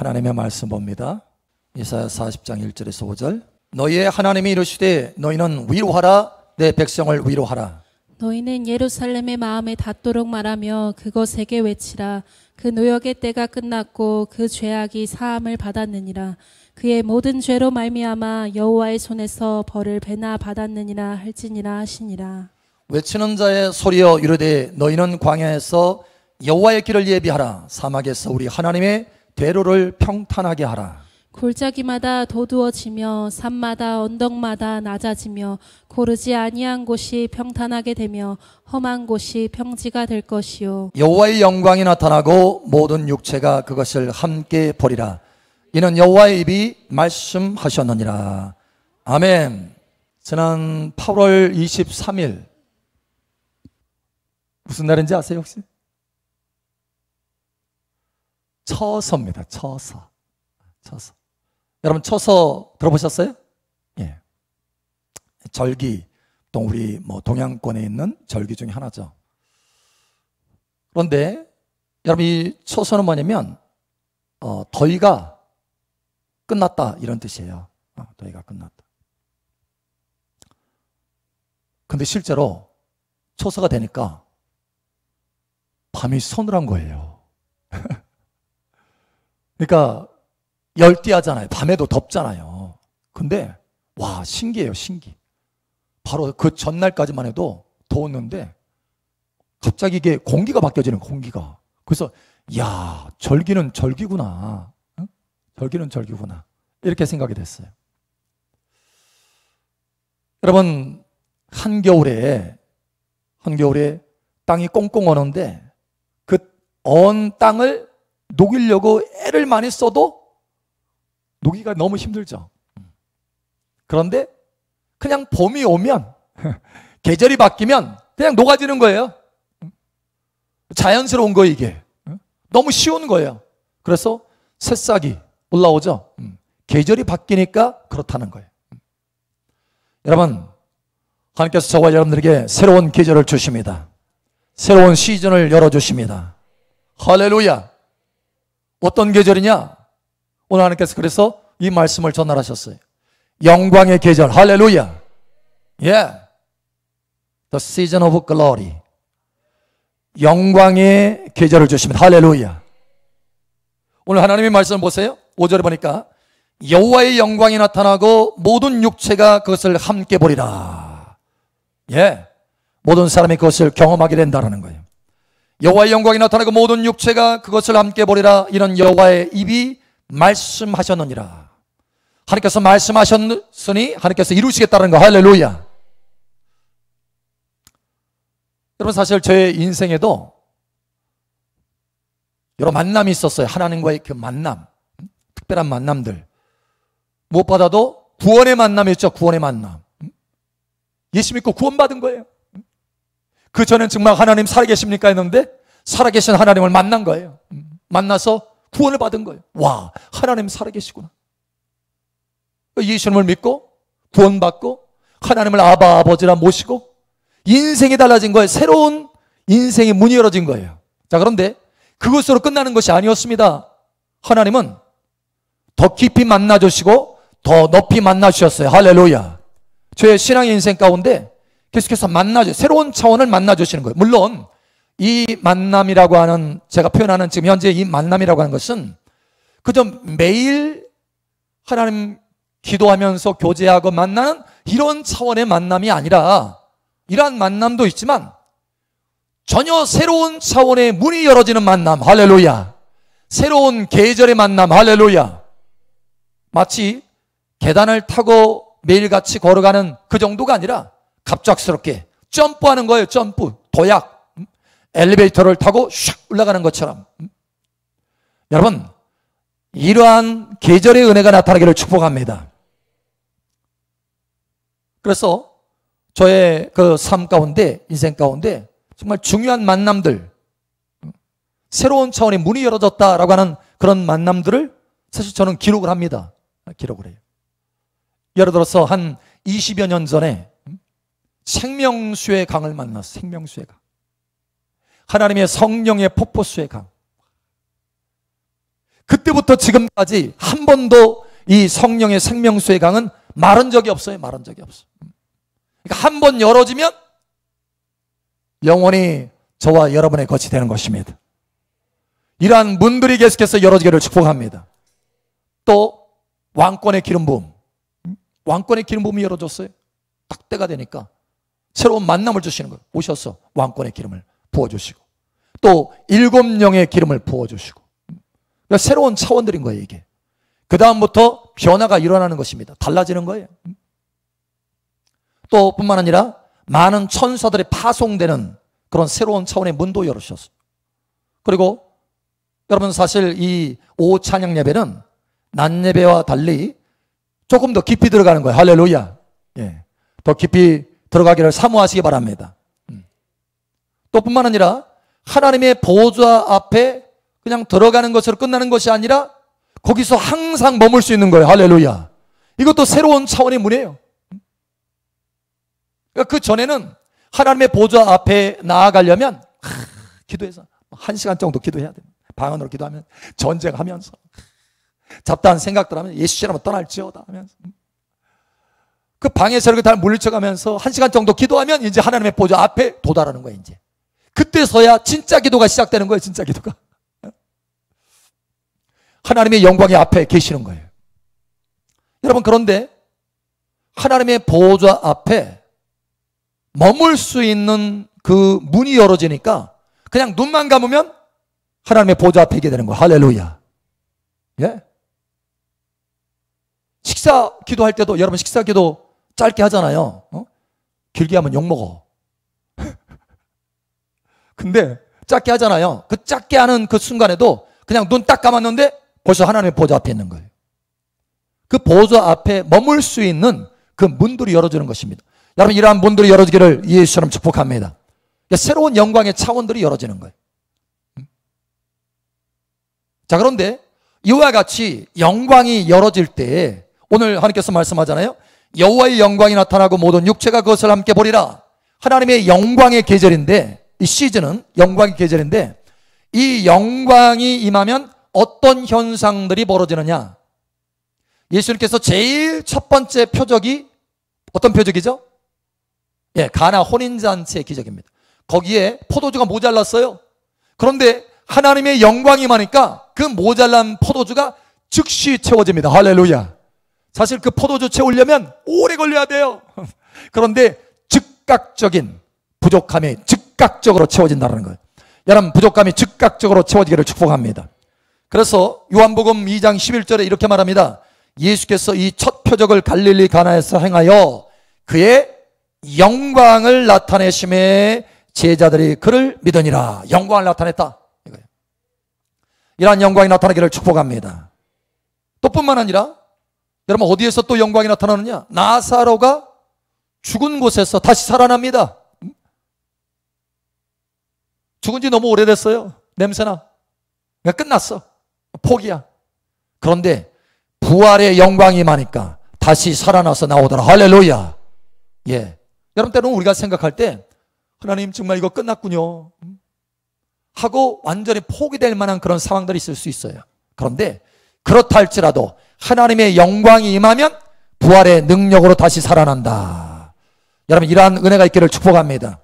하나님의 말씀 봅니다. 이사야 40장 1절에서 5절. 너희의 하나님이 이르시되 너희는 위로하라, 내 백성을 위로하라. 너희는 예루살렘의 마음에 닿도록 말하며 그것에게 외치라. 그 노역의 때가 끝났고 그 죄악이 사함을 받았느니라. 그의 모든 죄로 말미암아 여호와의 손에서 벌을 배나 받았느니라 할지니라 하시니라. 외치는 자의 소리여 이르되 너희는 광야에서 여호와의 길을 예비하라. 사막에서 우리 하나님의 대로를 평탄하게 하라. 골짜기마다 도두어지며 산마다 언덕마다 낮아지며 고르지 아니한 곳이 평탄하게 되며 험한 곳이 평지가 될 것이요. 여호와의 영광이 나타나고 모든 육체가 그것을 함께 보리라. 이는 여호와의 입이 말씀하셨느니라. 아멘. 지난 8월 23일 무슨 날인지 아세요 혹시? 처서입니다. 처서. 여러분 처서 들어보셨어요? 예. 절기, 또 우리 동양권에 있는 절기 중에 하나죠. 그런데 여러분 이 처서는 뭐냐면 더위가 끝났다 이런 뜻이에요. 더위가 끝났다. 근데 실제로 처서가 되니까 밤이 서늘한 거예요. 그러니까 열띠하잖아요. 밤에도 덥잖아요. 근데 와 신기해요. 신기. 바로 그 전날까지만 해도 더웠는데 갑자기 이게 공기가 바뀌어지는 공기가. 그래서 야 절기는 절기구나. 응? 절기는 절기구나. 이렇게 생각이 됐어요. 여러분 한겨울에 땅이 꽁꽁 얼는데 그 언 땅을 녹이려고 애를 많이 써도 녹이기가 너무 힘들죠. 그런데 그냥 봄이 오면 계절이 바뀌면 그냥 녹아지는 거예요. 자연스러운 거예요 이게. 너무 쉬운 거예요. 그래서 새싹이 올라오죠. 계절이 바뀌니까 그렇다는 거예요. 여러분 하나님께서 저와 여러분들에게 새로운 계절을 주십니다. 새로운 시즌을 열어주십니다. 할렐루야. 어떤 계절이냐? 오늘 하나님께서 그래서 이 말씀을 전달하셨어요. 영광의 계절. 할렐루야. Yeah. The season of glory. 영광의 계절을 주십니다. 할렐루야. 오늘 하나님의 말씀을 보세요. 5절에 보니까 여호와의 영광이 나타나고 모든 육체가 그것을 함께 보리라. 예. 모든 사람이 그것을 경험하게 된다는 거예요. 여호와의 영광이 나타나고 모든 육체가 그것을 함께 보리라. 이는 여호와의 입이 말씀하셨느니라. 하나님께서 말씀하셨으니 하나님께서 이루시겠다는 거. 할렐루야. 여러분 사실 제 인생에도 여러 만남이 있었어요. 하나님과의 그 만남, 특별한 만남들. 무엇보다도 구원의 만남이 있죠. 구원의 만남. 예수 믿고 구원받은 거예요. 그 전엔 정말 하나님 살아계십니까 했는데 살아계신 하나님을 만난 거예요. 만나서 구원을 받은 거예요. 와, 하나님 살아계시구나. 예수님을 믿고 구원받고 하나님을 아바 아버지라 모시고 인생이 달라진 거예요. 새로운 인생의 문이 열어진 거예요. 자, 그런데 그것으로 끝나는 것이 아니었습니다. 하나님은 더 깊이 만나주시고 더 높이 만나주셨어요. 할렐루야. 저의 신앙의 인생 가운데 계속해서 새로운 차원을 만나주시는 거예요. 물론 이 만남이라고 하는, 제가 표현하는 지금 현재 이 만남이라고 하는 것은 그저 매일 하나님 기도하면서 교제하고 만나는 이런 차원의 만남이 아니라, 이러한 만남도 있지만 전혀 새로운 차원의 문이 열어지는 만남. 할렐루야. 새로운 계절의 만남. 할렐루야. 마치 계단을 타고 매일같이 걸어가는 그 정도가 아니라 갑작스럽게 점프하는 거예요. 점프, 도약. 엘리베이터를 타고 슉 올라가는 것처럼. 여러분, 이러한 계절의 은혜가 나타나기를 축복합니다. 그래서 저의 그 삶 가운데, 인생 가운데 정말 중요한 만남들, 새로운 차원의 문이 열어졌다라고 하는 그런 만남들을 사실 저는 기록을 합니다. 기록을 해요. 예를 들어서 한 20여 년 전에 생명수의 강을 만났어요. 생명수의 강. 하나님의 성령의 폭포수의 강. 그때부터 지금까지 한 번도 이 성령의 생명수의 강은 마른 적이 없어요. 마른 적이 없어요. 그러니까 한 번 열어지면 영원히 저와 여러분의 것이 되는 것입니다. 이러한 문들이 계속해서 열어지기를 축복합니다. 또 왕권의 기름 부음, 왕권의 기름 부음이 열어졌어요. 딱 때가 되니까 새로운 만남을 주시는 거예요. 오셔서 왕권의 기름을 부어주시고 또 7영의 기름을 부어주시고, 그러니까 새로운 차원들인 거예요. 이게 그 다음부터 변화가 일어나는 것입니다. 달라지는 거예요. 또 뿐만 아니라 많은 천사들이 파송되는 그런 새로운 차원의 문도 열으셨어요. 그리고 여러분, 사실 이 오후 찬양 예배는 낮 예배와 달리 조금 더 깊이 들어가는 거예요. 할렐루야. 예, 더 깊이 들어가기를 사모하시기 바랍니다. 또 뿐만 아니라 하나님의 보좌 앞에 그냥 들어가는 것으로 끝나는 것이 아니라 거기서 항상 머물 수 있는 거예요. 할렐루야. 이것도 새로운 차원의 문이에요. 그러니까 그 전에는 하나님의 보좌 앞에 나아가려면 기도해서 1시간 정도 기도해야 돼요. 방 안으로 기도하면 전쟁하면서 잡다한 생각들 하면 예수처럼 떠날지어다 하면서 그 방에서 이렇게 다 물리쳐가면서 1시간 정도 기도하면 이제 하나님의 보좌 앞에 도달하는 거예요. 이제 그때서야 진짜 기도가 시작되는 거예요. 진짜 기도가 하나님의 영광의 앞에 계시는 거예요. 여러분, 그런데 하나님의 보좌 앞에 머물 수 있는 그 문이 열어지니까 그냥 눈만 감으면 하나님의 보좌 앞에 있게 되는 거예요. 할렐루야. 예? 식사 기도할 때도 여러분, 식사 기도 짧게 하잖아요. 길게 하면 욕먹어. 근데 짧게 하잖아요. 그 짧게 하는 그 순간에도 그냥 눈 딱 감았는데 벌써 하나님의 보좌 앞에 있는 거예요. 그 보좌 앞에 머물 수 있는 그 문들이 열어지는 것입니다. 여러분, 이러한 문들이 열어지기를 예수처럼 축복합니다. 그러니까 새로운 영광의 차원들이 열어지는 거예요. 자, 그런데 이와 같이 영광이 열어질 때 오늘 하나님께서 말씀하잖아요. 여호와의 영광이 나타나고 모든 육체가 그것을 함께 보리라. 하나님의 영광의 계절인데, 이 시즌은 영광의 계절인데, 이 영광이 임하면 어떤 현상들이 벌어지느냐? 예수님께서 제일 첫 번째 표적이 어떤 표적이죠? 예, 가나 혼인잔치의 기적입니다. 거기에 포도주가 모자랐어요. 그런데 하나님의 영광이 임하니까 그 모자란 포도주가 즉시 채워집니다. 할렐루야. 사실 그 포도주 채우려면 오래 걸려야 돼요. 그런데 즉각적인 부족함이 즉각적으로 채워진다는 거예요. 여러분, 부족함이 즉각적으로 채워지기를 축복합니다. 그래서 요한복음 2장 11절에 이렇게 말합니다. 예수께서 이 첫 표적을 갈릴리 가나에서 행하여 그의 영광을 나타내심에 제자들이 그를 믿으니라. 영광을 나타냈다. 이거예요. 이러한 영광이 나타나기를 축복합니다. 또 뿐만 아니라 여러분, 어디에서 또 영광이 나타나느냐? 나사로가 죽은 곳에서 다시 살아납니다. 죽은 지 너무 오래됐어요. 냄새나. 그러니까 끝났어. 포기야. 그런데 부활의 영광이 임하니까 다시 살아나서 나오더라. 할렐루야. 예. 여러분, 때로는 우리가 생각할 때 하나님 정말 이거 끝났군요 하고 완전히 포기될 만한 그런 상황들이 있을 수 있어요. 그런데 그렇다 할지라도 하나님의 영광이 임하면 부활의 능력으로 다시 살아난다. 여러분, 이러한 은혜가 있기를 축복합니다.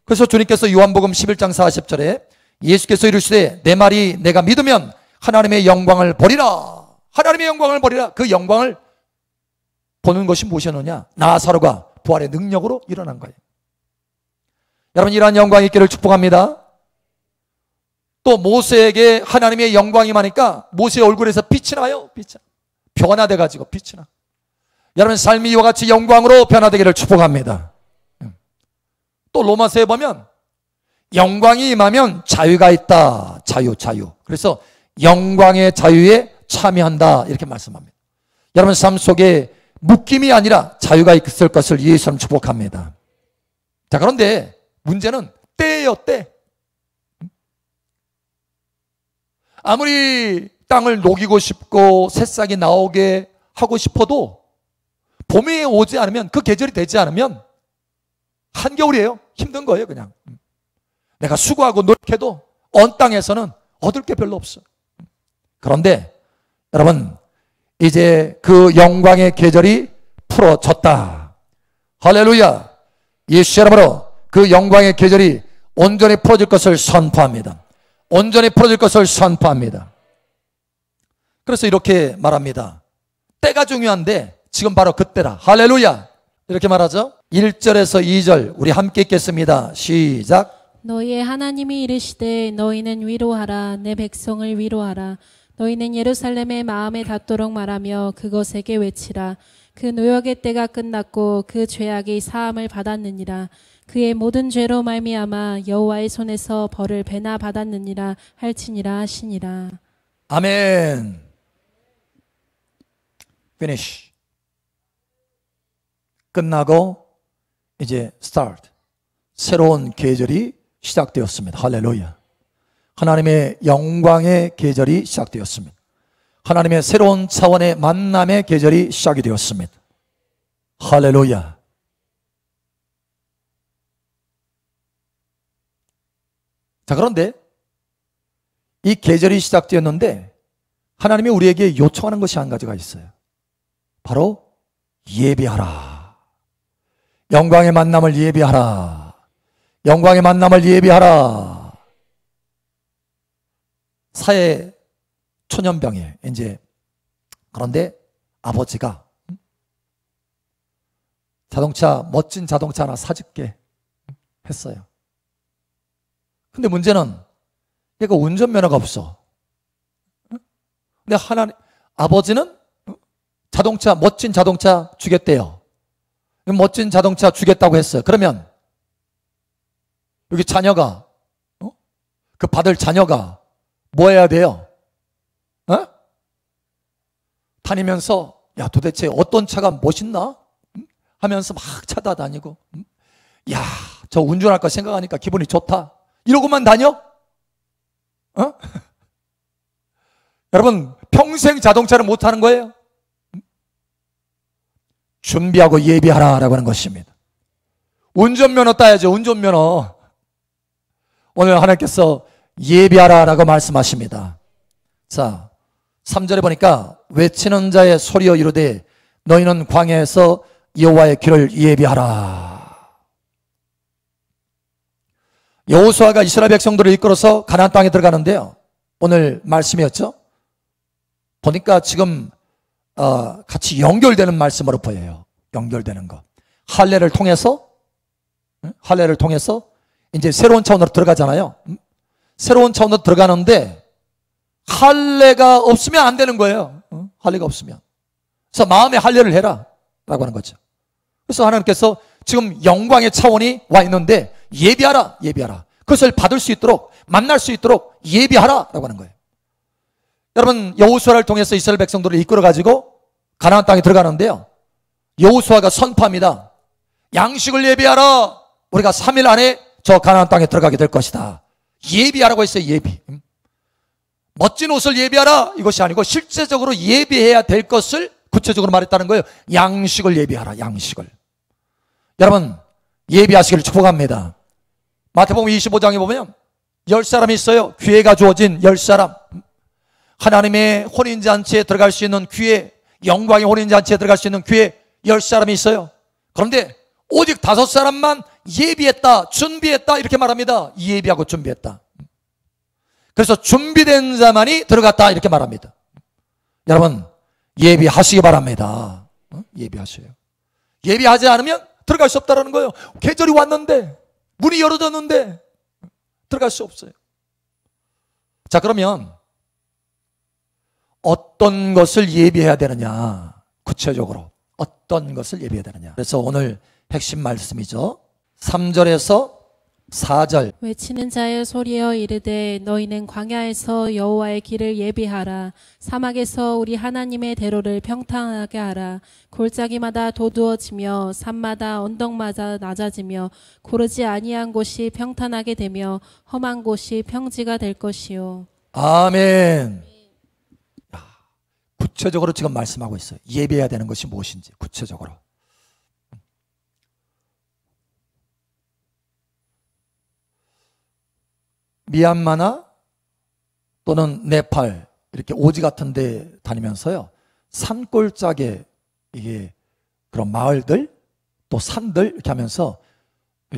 그래서 주님께서 요한복음 11장 40절에 예수께서 이르시되 내 말이 내가 믿으면 하나님의 영광을 보리라. 하나님의 영광을 보리라. 그 영광을 보는 것이 무엇이었느냐? 나사로가 부활의 능력으로 일어난 거예요. 여러분, 이러한 영광이 있기를 축복합니다. 또 모세에게 하나님의 영광이 임하니까 모세의 얼굴에서 빛이 나요. 빛이 나. 변화돼가지고 빛이 나. 여러분, 삶이 이와 같이 영광으로 변화되기를 축복합니다. 또 로마서에 보면 영광이 임하면 자유가 있다. 자유. 그래서 영광의 자유에 참여한다. 이렇게 말씀합니다. 여러분, 삶 속에 묶임이 아니라 자유가 있을 것을 예수님 축복합니다. 자, 그런데 문제는 때예요, 때. 아무리 땅을 녹이고 싶고 새싹이 나오게 하고 싶어도 봄이 오지 않으면, 그 계절이 되지 않으면 한겨울이에요. 힘든 거예요, 그냥. 내가 수고하고 노력해도 언 땅에서는 얻을 게 별로 없어. 그런데 여러분, 이제 그 영광의 계절이 풀어졌다. 할렐루야. 예수 이름으로 그 영광의 계절이 온전히 풀어질 것을 선포합니다. 온전히 풀어질 것을 선포합니다. 그래서 이렇게 말합니다. 때가 중요한데 지금 바로 그때라. 할렐루야. 이렇게 말하죠. 1절에서 2절 우리 함께 읽겠습니다. 시작. 너희의 하나님이 이르시되 너희는 위로하라. 내 백성을 위로하라. 너희는 예루살렘의 마음에 닿도록 말하며 그것에게 외치라. 그 노역의 때가 끝났고 그 죄악이 사함을 받았느니라. 그의 모든 죄로 말미암아 여호와의 손에서 벌을 배나 받았느니라 할지니라 하시니라. 아멘. Finish. 끝나고 이제 start. 새로운 계절이 시작되었습니다. 할렐루야. 하나님의 영광의 계절이 시작되었습니다. 하나님의 새로운 차원의 만남의 계절이 시작이 되었습니다. 할렐루야. 자, 그런데 이 계절이 시작되었는데 하나님이 우리에게 요청하는 것이 한 가지가 있어요. 바로 예비하라. 영광의 만남을 예비하라. 영광의 만남을 예비하라. 사회 초년병에 이제 그런데 아버지가 자동차, 멋진 자동차 하나 사줄게 했어요. 근데 문제는 얘가 운전면허가 없어. 근데 아버지는 자동차, 멋진 자동차 주겠대요. 멋진 자동차 주겠다고 했어요. 그러면 여기 자녀가, 그 받을 자녀가 뭐 해야 돼요? 다니면서 야, 도대체 어떤 차가 멋있나? 하면서 막 찾아다니고, 야, 저 운전할 거 생각하니까 기분이 좋다. 이러고만 다녀? 여러분, 평생 자동차를 못 타는 거예요. 준비하고 예비하라라고 하는 것입니다. 운전면허 따야죠. 운전면허. 오늘 하나님께서 예비하라라고 말씀하십니다. 자, 3절에 보니까 외치는 자의 소리여 이르되 너희는 광야에서 여호와의 길을 예비하라. 여호수아가 이스라엘 백성들을 이끌어서 가나안 땅에 들어가는데요. 오늘 말씀이었죠. 보니까 지금 같이 연결되는 말씀으로 보여요. 연결되는 거. 할례를 통해서 이제 새로운 차원으로 들어가잖아요. 새로운 차원으로 들어가는데 할례가 없으면 안 되는 거예요. 할례가 없으면. 그래서 마음에 할례를 해라 라고 하는 거죠. 그래서 하나님께서 지금 영광의 차원이 와 있는데 예비하라. 그것을 받을 수 있도록, 만날 수 있도록 예비하라 라고 하는 거예요. 여러분, 여호수아를 통해서 이스라엘 백성들을 이끌어가지고 가나안 땅에 들어가는데요. 여호수아가 선포합니다. 양식을 예비하라. 우리가 3일 안에 저 가나안 땅에 들어가게 될 것이다. 예비하라고 했어요. 예비. 멋진 옷을 예비하라. 이것이 아니고 실제적으로 예비해야 될 것을 구체적으로 말했다는 거예요. 양식을 예비하라. 양식을. 여러분, 예비하시기를 축복합니다. 마태복음 25장에 보면 10사람이 있어요. 기회가 주어진 10사람. 하나님의 혼인잔치에 들어갈 수 있는 기회, 영광의 혼인잔치에 들어갈 수 있는 기회 10사람이 있어요. 그런데 오직 5사람만 예비했다, 준비했다 이렇게 말합니다. 예비하고 준비했다. 그래서 준비된 자만이 들어갔다 이렇게 말합니다. 여러분, 예비하시기 바랍니다. 예비하셔요. 예비하지 않으면 들어갈 수 없다는 거예요. 계절이 왔는데, 문이 열어졌는데 들어갈 수 없어요. 자, 그러면 어떤 것을 예비해야 되느냐? 구체적으로 어떤 것을 예비해야 되느냐? 그래서 오늘 핵심 말씀이죠. 3절에서 4절. 외치는 자의 소리여 이르되 너희는 광야에서 여호와의 길을 예비하라. 사막에서 우리 하나님의 대로를 평탄하게 하라. 골짜기마다 도두어지며 산마다 언덕마다 낮아지며 고르지 아니한 곳이 평탄하게 되며 험한 곳이 평지가 될 것이요. 아멘. 구체적으로 지금 말씀하고 있어요. 예배해야 되는 것이 무엇인지 구체적으로. 미얀마나 또는 네팔 이렇게 오지 같은 데 다니면서요, 산골짜기에 이게 그런 마을들 또 산들 이렇게 하면서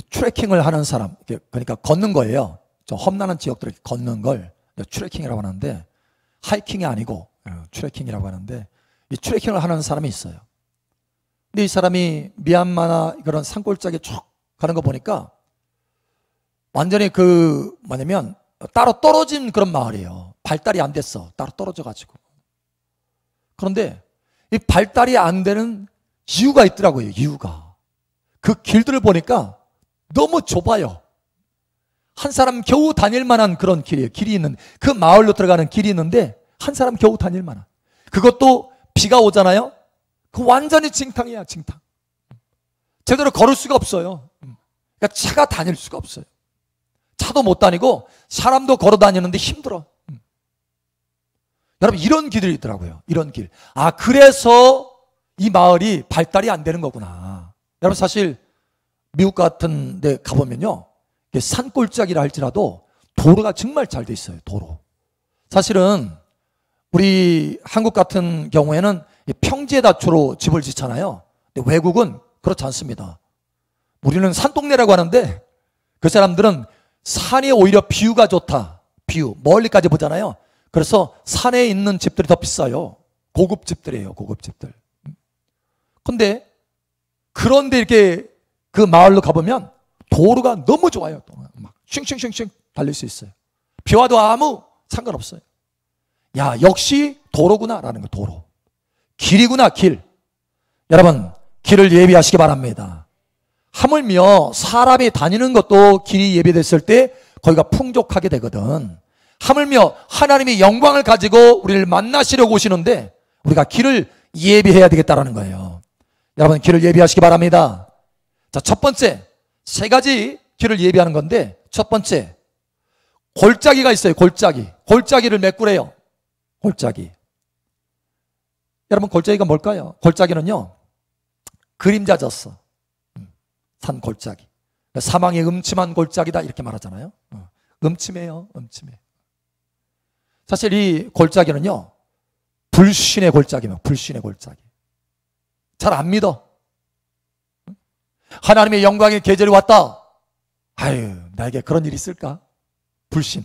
트레킹을 하는 사람, 그러니까 걷는 거예요. 좀 험난한 지역들을 걷는 걸 트레킹이라고 하는데, 하이킹이 아니고 트레킹이라고 하는데, 이 트레킹을 하는 사람이 있어요. 근데 이 사람이 미얀마나 그런 산골짜기에 쭉 가는 거 보니까 완전히 뭐냐면 따로 떨어진 그런 마을이에요. 발달이 안 됐어. 따로 떨어져 가지고. 그런데 이 발달이 안 되는 이유가 있더라고요. 이유가. 그 길들을 보니까 너무 좁아요. 한 사람 겨우 다닐 만한 그런 길이에요. 길이 있는, 그 마을로 들어가는 길이 있는데 한 사람 겨우 다닐 만한. 그것도 비가 오잖아요. 그 완전히 징탕이야, 징탕. 제대로 걸을 수가 없어요. 그러니까 차가 다닐 수가 없어요. 차도 못 다니고 사람도 걸어 다니는데 힘들어. 여러분, 이런 길들이 있더라고요. 이런 길. 아, 그래서 이 마을이 발달이 안 되는 거구나. 여러분, 사실 미국 같은 데 가보면요, 산골짜기라 할지라도 도로가 정말 잘 돼 있어요. 도로. 사실은 우리 한국 같은 경우에는 평지에다 주로 집을 짓잖아요. 근데 외국은 그렇지 않습니다. 우리는 산동네라고 하는데 그 사람들은 산이 오히려 뷰가 좋다. 뷰. 멀리까지 보잖아요. 그래서 산에 있는 집들이 더 비싸요. 고급 집들이에요. 고급 집들. 근데 그런데 이렇게 그 마을로 가보면 도로가 너무 좋아요. 막 쉥쉥쉥쉥 달릴 수 있어요. 비 와도 아무 상관없어요. 야, 역시 도로구나라는 거. 도로. 길이구나, 길. 여러분, 길을 예비하시기 바랍니다. 하물며 사람이 다니는 것도 길이 예비됐을 때 거기가 풍족하게 되거든. 하물며 하나님이 영광을 가지고 우리를 만나시려고 오시는데 우리가 길을 예비해야 되겠다라는 거예요. 여러분, 길을 예비하시기 바랍니다. 자, 첫 번째, 세 가지 길을 예비하는 건데, 첫 번째, 골짜기가 있어요. 골짜기. 골짜기를 메꾸래요. 골짜기. 여러분, 골짜기가 뭘까요? 골짜기는요, 그림자 졌어. 산 골짜기. 사망의 음침한 골짜기다 이렇게 말하잖아요. 음침해요. 음침해. 사실 이 골짜기는요, 불신의 골짜기면 불신의 골짜기. 잘 안 믿어. 하나님의 영광의 계절이 왔다. 아유, 나에게 그런 일이 있을까? 불신.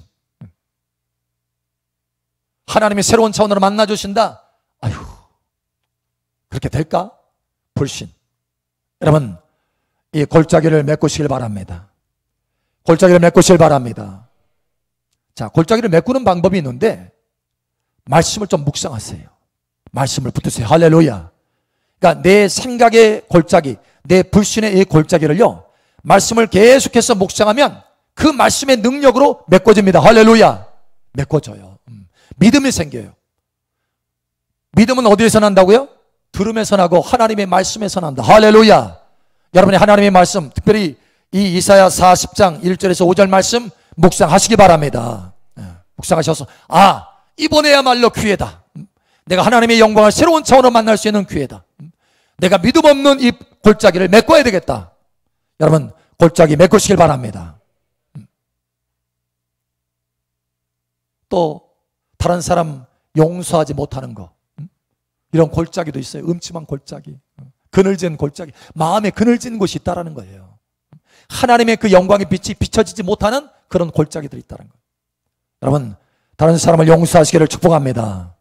하나님이 새로운 차원으로 만나주신다. 아유, 그렇게 될까? 불신. 여러분, 이 골짜기를 메꾸시길 바랍니다. 골짜기를 메꾸시길 바랍니다. 자, 골짜기를 메꾸는 방법이 있는데 말씀을 좀 묵상하세요. 말씀을 붙으세요. 할렐루야. 그러니까 내 생각의 골짜기, 내 불신의 이 골짜기를요, 말씀을 계속해서 묵상하면 그 말씀의 능력으로 메꿔집니다. 할렐루야. 메꿔져요. 믿음이 생겨요. 믿음은 어디에서 난다고요? 들음에서 나고 하나님의 말씀에서 난다. 할렐루야. 여러분이 하나님의 말씀, 특별히 이 이사야 40장 1절에서 5절 말씀 묵상하시기 바랍니다. 묵상하셔서, 아, 이번에야말로 기회다. 내가 하나님의 영광을 새로운 차원으로 만날 수 있는 기회다. 내가 믿음 없는 이 골짜기를 메꿔야 되겠다. 여러분, 골짜기 메꾸시길 바랍니다. 또 다른 사람 용서하지 못하는 거, 이런 골짜기도 있어요. 음침한 골짜기, 그늘진 골짜기, 마음에 그늘진 곳이 있다는 거예요. 하나님의 그 영광의 빛이 비춰지지 못하는 그런 골짜기들이 있다는 거예요. 여러분, 다른 사람을 용서하시기를 축복합니다.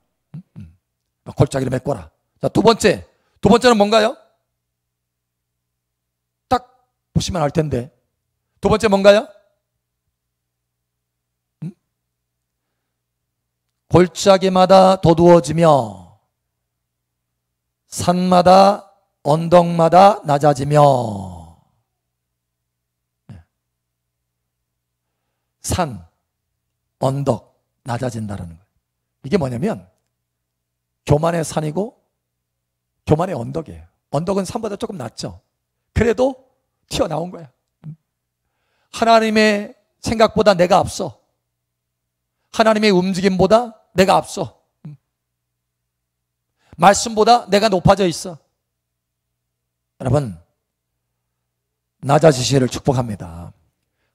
골짜기를 메꿔라. 자, 두 번째는 뭔가요? 딱 보시면 알 텐데, 두 번째 뭔가요? 골짜기마다 도두어지며 산마다 언덕마다 낮아지며. 산, 언덕 낮아진다는 거예요. 이게 뭐냐면 교만의 산이고 교만의 언덕이에요. 언덕은 산보다 조금 낮죠. 그래도 튀어나온 거야. 하나님의 생각보다 내가 앞서, 하나님의 움직임보다 내가 앞서, 말씀보다 내가 높아져 있어. 여러분, 낮아지시기를 축복합니다.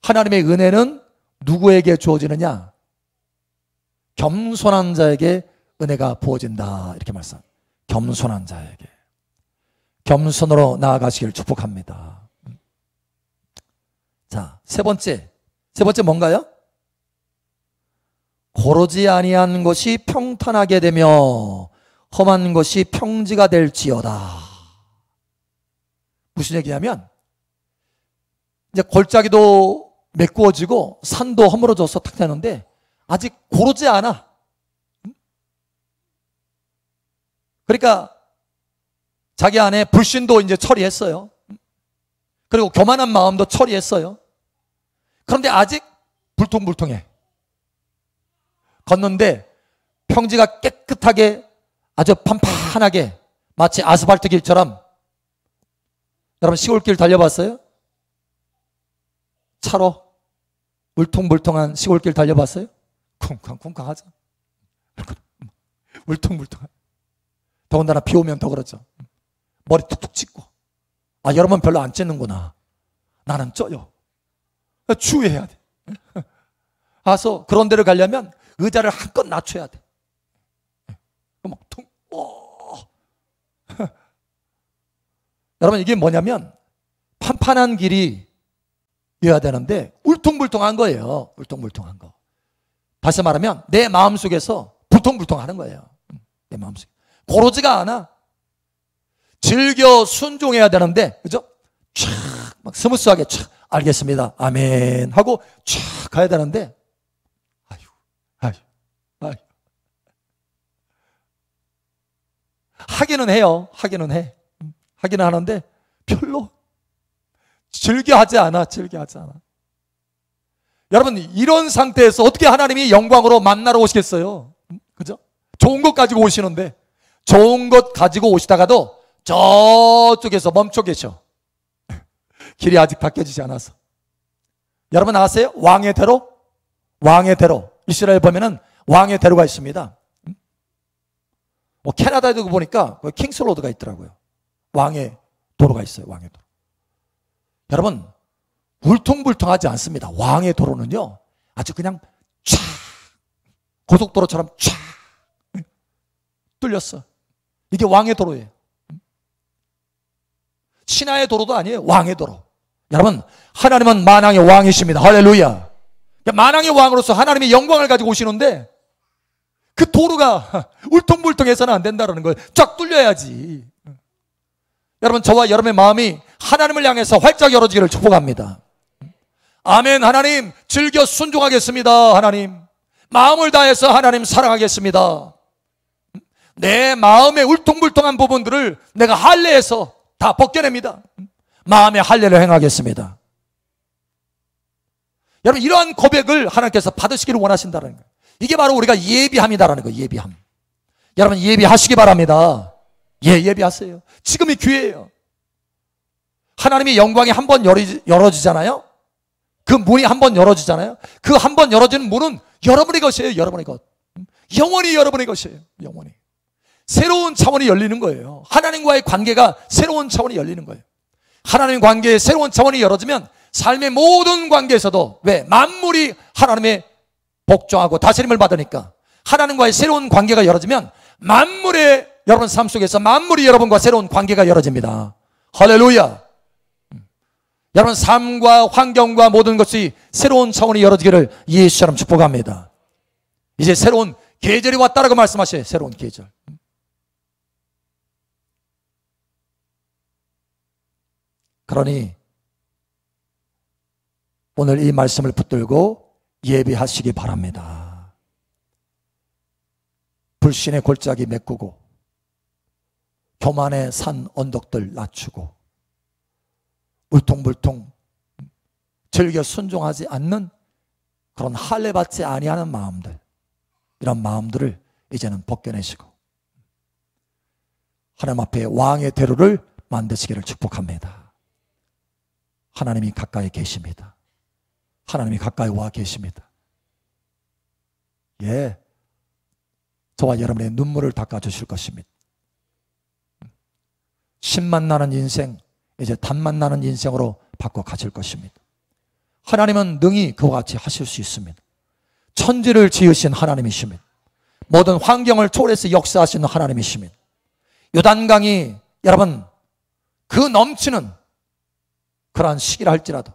하나님의 은혜는 누구에게 주어지느냐? 겸손한 자에게 은혜가 부어진다. 이렇게 말씀. 겸손한 자에게. 겸손으로 나아가시길 축복합니다. 자, 세 번째 뭔가요? 고르지 아니한 것이 평탄하게 되며 험한 것이 평지가 될지어다. 무슨 얘기냐면 이제 골짜기도 메꾸어지고 산도 허물어져서 탁 되는데 아직 고르지 않아. 그러니까 자기 안에 불신도 이제 처리했어요. 그리고 교만한 마음도 처리했어요. 그런데 아직 불통불통해. 걷는데 평지가 깨끗하게 아주 판판하게 마치 아스팔트 길처럼. 여러분 시골길 달려봤어요? 차로 울퉁불퉁한 시골길 달려봤어요? 쿵쾅쿵쾅하죠. 울퉁불퉁한. 더군다나 비 오면 더 그렇죠. 머리 툭툭 찢고. 아, 여러분 별로 안 찢는구나. 나는 쪄요. 주의해야 돼. 가서 그런 데를 가려면 의자를 한껏 낮춰야 돼. 막 퉁, 여러분 이게 뭐냐면 판판한 길이 이어야 되는데 울퉁불퉁한 거예요. 울퉁불퉁한 거. 다시 말하면 내 마음속에서 불통불통하는 거예요. 내 마음속에. 고르지가 않아. 즐겨 순종해야 되는데, 그죠? 촥, 막 스무스하게 촥, 알겠습니다. 아멘. 하고 촥 가야 되는데, 아유. 하기는 해요. 하기는 해. 하기는 하는데, 별로 즐겨 하지 않아. 여러분, 이런 상태에서 어떻게 하나님이 영광으로 만나러 오시겠어요? 그죠? 좋은 것 가지고 오시는데, 좋은 것 가지고 오시다가도 저쪽에서 멈춰 계셔. 길이 아직 닦여지지 않아서. 여러분 아세요? 왕의 대로? 이스라엘 보면은 왕의 대로가 있습니다. 캐나다에도 보니까 킹스로드가 있더라고요. 왕의 도로가 있어요. 왕의 도로. 여러분 울퉁불퉁하지 않습니다. 왕의 도로는요 아주 그냥 쫙 고속도로처럼 쫙 뚫렸어. 이게 왕의 도로예요. 신하의 도로도 아니에요. 왕의 도로. 여러분 하나님은 만왕의 왕이십니다. 할렐루야. 만왕의 왕으로서 하나님의 영광을 가지고 오시는데 그 도로가 울퉁불퉁해서는 안 된다는 거예요. 쫙 뚫려야지. 여러분 저와 여러분의 마음이 하나님을 향해서 활짝 열어지기를 축복합니다. 아멘. 하나님 즐겨 순종하겠습니다. 하나님 마음을 다해서 하나님 사랑하겠습니다. 내 마음의 울퉁불퉁한 부분들을 내가 할례해서 다 벗겨냅니다. 마음의 할례를 행하겠습니다. 여러분 이러한 고백을 하나님께서 받으시기를 원하신다는 거예요. 이게 바로 우리가 예비함이다라는 거예요. 예비함. 여러분 예비하시기 바랍니다. 예비하세요. 지금이 기회예요. 하나님의 영광이 한 번 열어지잖아요. 그 문이 한 번 열어지잖아요. 그 한 번 열어지는 문은 여러분의 것이에요. 여러분의 것. 영원히 여러분의 것이에요. 영원히. 새로운 차원이 열리는 거예요. 하나님과의 관계가 새로운 차원이 열리는 거예요. 하나님 관계의 새로운 차원이 열어지면 삶의 모든 관계에서도 왜? 만물이 하나님의 복종하고 다스림을 받으니까 하나님과의 새로운 관계가 열어지면 만물의 여러분 삶 속에서 만물이 여러분과 새로운 관계가 열어집니다. 할렐루야. 여러분 삶과 환경과 모든 것이 새로운 차원이 열어지기를 예수처럼 축복합니다. 이제 새로운 계절이 왔다라고 말씀하셔요. 새로운 계절. 그러니 오늘 이 말씀을 붙들고 예비하시기 바랍니다. 불신의 골짜기 메꾸고 교만의 산 언덕들 낮추고 울퉁불퉁 즐겨 순종하지 않는 그런 할례받지 아니하는 마음들, 이런 마음들을 이제는 벗겨내시고 하나님 앞에 왕의 대로를 만드시기를 축복합니다. 하나님이 가까이 계십니다. 하나님이 가까이 와 계십니다. 예, 저와 여러분의 눈물을 닦아주실 것입니다. 신만 나는 인생, 이제 단만 나는 인생으로 바꿔 가실 것입니다. 하나님은 능히 그와 같이 하실 수 있습니다. 천지를 지으신 하나님이십니다. 모든 환경을 초월해서 역사하시는 하나님이십니다. 요단강이 여러분 그 넘치는 그러한 시기를 할지라도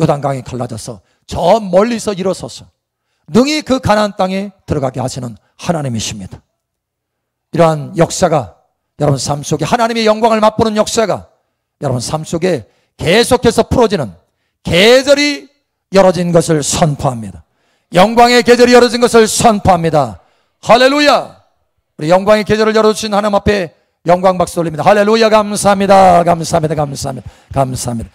요단강이 갈라져서 저 멀리서 일어서서 능히 그 가나안 땅에 들어가게 하시는 하나님이십니다. 이러한 역사가 여러분 삶 속에 하나님의 영광을 맛보는 역사가 여러분 삶 속에 계속해서 풀어지는 계절이 열어진 것을 선포합니다. 영광의 계절이 열어진 것을 선포합니다. 할렐루야! 우리 영광의 계절을 열어주신 하나님 앞에 영광 박수 올립니다. 할렐루야! 감사합니다. 감사합니다. 감사합니다. 감사합니다.